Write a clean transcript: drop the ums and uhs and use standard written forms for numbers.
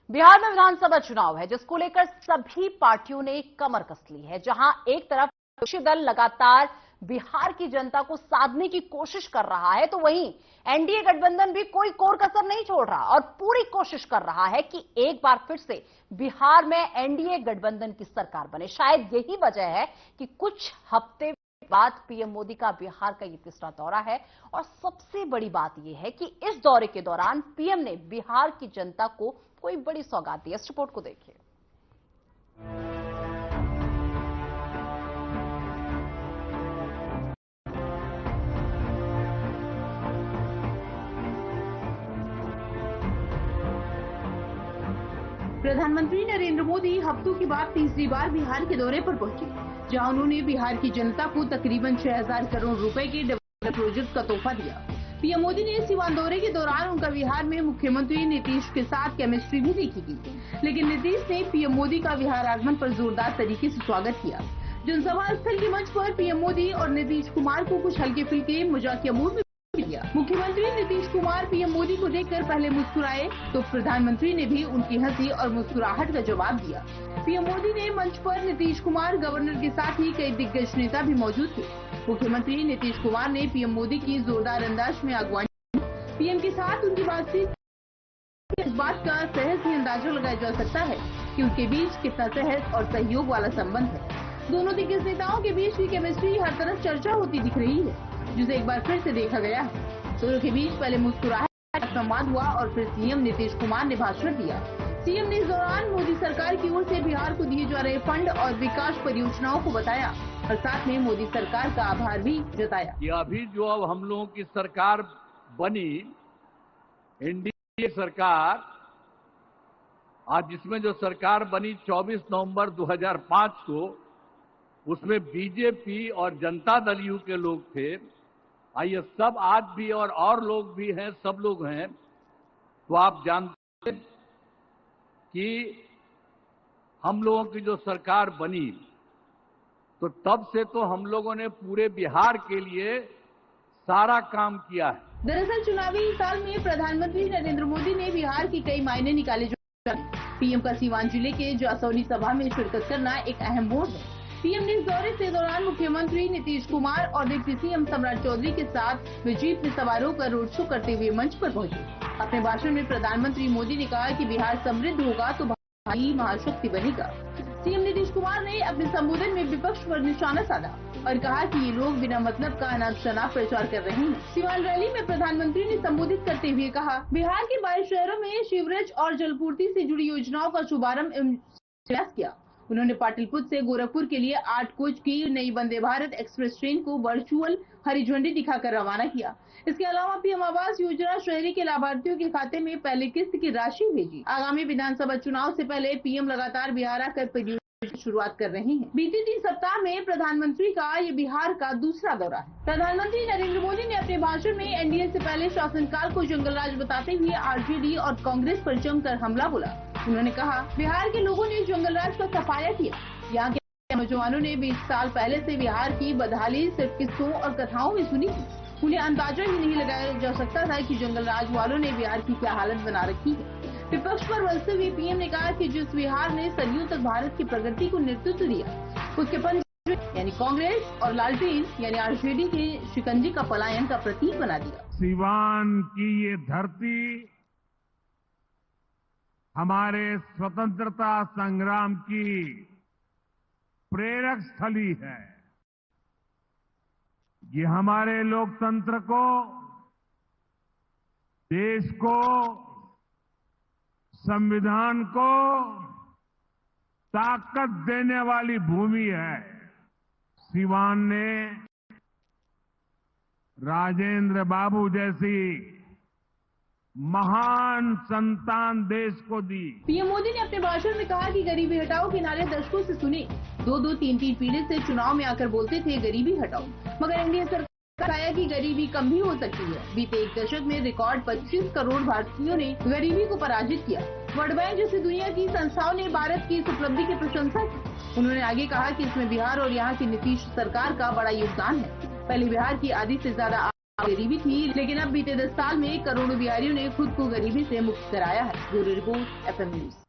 बिहार में विधानसभा चुनाव है, जिसको लेकर सभी पार्टियों ने कमर कस ली है। जहां एक तरफ विपक्षी दल लगातार बिहार की जनता को साधने की कोशिश कर रहा है, तो वहीं एनडीए गठबंधन भी कोई कोर कसर नहीं छोड़ रहा और पूरी कोशिश कर रहा है कि एक बार फिर से बिहार में एनडीए गठबंधन की सरकार बने। शायद यही वजह है कि कुछ हफ्ते बाद पीएम मोदी का बिहार का ये तीसरा दौरा है और सबसे बड़ी बात यह है कि इस दौरे के दौरान पीएम ने बिहार की जनता को कोई बड़ी सौगात दी। इस रिपोर्ट को देखिए। प्रधानमंत्री नरेंद्र मोदी हफ्तों के बाद तीसरी बार बिहार के दौरे पर पहुंचे, जहां उन्होंने बिहार की जनता को तकरीबन 6,000 करोड़ रुपए के डेवलपमेंट प्रोजेक्ट का तोहफा दिया। पीएम मोदी ने सीवान दौरे के दौरान उनका बिहार में मुख्यमंत्री नीतीश के साथ केमिस्ट्री भी देखी गई, लेकिन नीतीश ने पीएम मोदी का बिहार आगमन पर जोरदार तरीके से स्वागत किया। जनसभा स्थल के मंच पर पीएम मोदी और नीतीश कुमार को कुछ हल्के फुल्के मजाकिया मूड में किया। मुख्यमंत्री नीतीश कुमार पीएम मोदी को देखकर पहले मुस्कुराए, तो प्रधानमंत्री ने भी उनकी हंसी और मुस्कुराहट का जवाब दिया। पीएम मोदी ने मंच पर नीतीश कुमार, गवर्नर के साथ ही कई दिग्गज नेता भी मौजूद थे। मुख्यमंत्री नीतीश कुमार ने पीएम मोदी की जोरदार अंदाज में अगवानी। पीएम के साथ उनकी बातचीत, इस बात का सहज ही अंदाजा लगाया जा सकता है कि उनके बीच कितना सहज और सहयोग वाला संबंध है। दोनों दिग्गज नेताओं के बीच की केमिस्ट्री हर तरफ चर्चा होती दिख रही है, जिसे एक बार फिर से देखा गया है। दोनों के बीच पहले मुस्कुराहट, संवाद हुआ और फिर सीएम नीतीश कुमार ने भाषण दिया। सीएम ने इस दौरान मोदी सरकार की ओर से बिहार को दिए जा रहे फंड और विकास परियोजनाओं को बताया और साथ में मोदी सरकार का आभार भी जताया। ये अभी जो अब हम लोगों की सरकार बनी, एनडीए सरकार, आज जिसमें जो सरकार बनी 24 नवंबर 2005 को, उसमें बीजेपी और जनता दल यू के लोग थे। ये सब आज भी और लोग भी हैं, सब लोग हैं। तो आप जानते हैं कि हम लोगों की जो सरकार बनी, तो तब से तो हम लोगों ने पूरे बिहार के लिए सारा काम किया है। दरअसल चुनावी साल में प्रधानमंत्री नरेंद्र मोदी ने बिहार के कई मायने निकाले। पीएम का सीवान जिले के जासौली सभा में शिरकत करना एक अहम मोड़ है। पीएम ने इस दौरे के दौरान मुख्यमंत्री नीतीश कुमार और डिप्टी सीएम सम्राट चौधरी के साथ वे जीप में सवार होकर रोड शो करते हुए मंच पर पहुंचे। अपने भाषण में प्रधानमंत्री मोदी ने कहा कि बिहार समृद्ध होगा तो भारी महाशक्ति बनेगा। सीएम नीतीश कुमार ने अपने संबोधन में विपक्ष पर निशाना साधा और कहा कि ये लोग बिना मतलब का अनाप-शनाप प्रचार कर रहे हैं। सीवान रैली में प्रधानमंत्री ने संबोधित करते हुए कहा, बिहार के 22 शहरों में सीवरेज और जलपूर्ति से जुड़ी योजनाओं का शुभारंभ प्रयास किया। उन्होंने पाटलिपुत्र से गोरखपुर के लिए 8 कोच की नई वंदे भारत एक्सप्रेस ट्रेन को वर्चुअल हरी झंडी दिखाकर रवाना किया। इसके अलावा पीएम आवास योजना शहरी के लाभार्थियों के खाते में पहले किस्त की राशि भेजी। आगामी विधानसभा चुनाव से पहले पीएम लगातार बिहार आकर परियोजना की शुरुआत कर रहे हैं। बीते 3 सप्ताह में प्रधानमंत्री का ये बिहार का दूसरा दौरा है। प्रधानमंत्री नरेंद्र मोदी ने अपने भाषण में एनडीए से पहले शासनकाल को जंगलराज बताते हुए आरजेडी और कांग्रेस पर जमकर हमला बोला। उन्होंने कहा, बिहार के लोगों ने जंगलराज का सफाया किया। यहाँ के नौजवानों ने 20 साल पहले से बिहार की बदहाली सिर्फ किस्सों और कथाओं में सुनी थी। उन्हें अंदाजा ही नहीं लगाया जा सकता था कि जंगलराज वालों ने बिहार की क्या हालत बना रखी है। विपक्ष पर बलते हुए पीएम ने कहा कि जिस बिहार ने सदियों तक भारत की प्रगति को नेतृत्व दिया, उसके पंजे यानी कांग्रेस और लालटेन यानी आरजेडी के शिकंजे का पलायन का प्रतीक बना दिया। सीवान की ये धरती हमारे स्वतंत्रता संग्राम की प्रेरक स्थली है। ये हमारे लोकतंत्र को, देश को, संविधान को ताकत देने वाली भूमि है। सीवान ने राजेंद्र बाबू जैसी महान संतान देश को दी। पीएम मोदी ने अपने भाषण में कहा कि गरीबी हटाओ के नारे दशकों से सुने। 2-2, 3-3 पीढ़ी से चुनाव में आकर बोलते थे गरीबी हटाओ, मगर एनडीए सरकार आया कि गरीबी कम भी हो सकती है। बीते 1 दशक में रिकॉर्ड 25 करोड़ भारतीयों ने गरीबी को पराजित किया। वर्ल्ड बैंक जैसी दुनिया की संस्थाओं ने भारत की इस उपलब्धि की प्रशंसा की। उन्होंने आगे कहा कि इसमें बिहार और यहाँ की नीतीश सरकार का बड़ा योगदान है। पहले बिहार की आधी से ज्यादा गरीबी थी, लेकिन अब बीते 10 साल में करोड़ों बिहारियों ने खुद को गरीबी से मुक्त कराया है। Bureau report FM news.